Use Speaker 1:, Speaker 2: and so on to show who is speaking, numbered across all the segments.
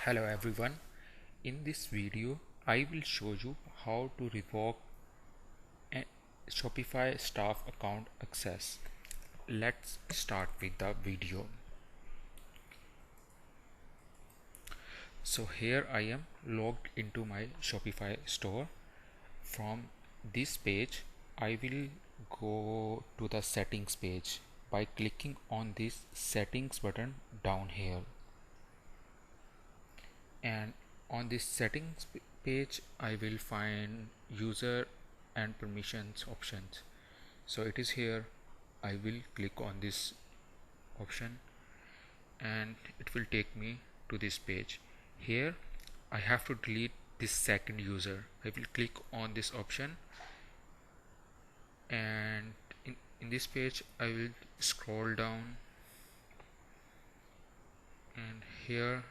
Speaker 1: Hello everyone. In this video I will show you how to revoke a Shopify staff account access. Let's start with the video. So here I am logged into my Shopify store. From this page I will go to the settings page by clicking on this settings button down here. And on this settings page I will find user and permissions options. So it is here. I will click on this option and it will take me to this page. Here I have to delete this second user. I will click on this option, and in this page I will scroll down, and here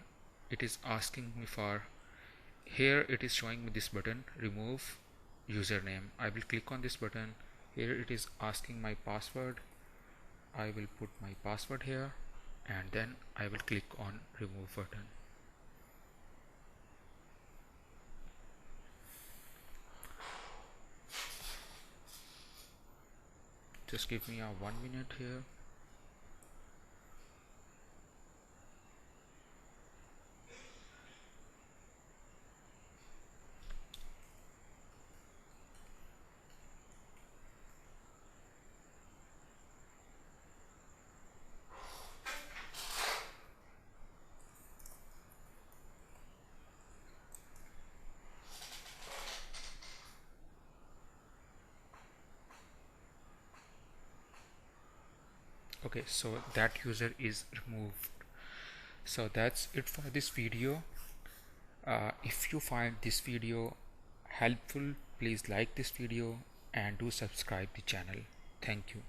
Speaker 1: it is asking me for, here it is showing me this button, remove username. I will click on this button. Here it is asking my password. I will put my password here and then I will click on remove button. Just give me a 1 minute here. Okay, so that user is removed. So that's it for this video. If you find this video helpful, please like this video and do subscribe the channel. Thank you.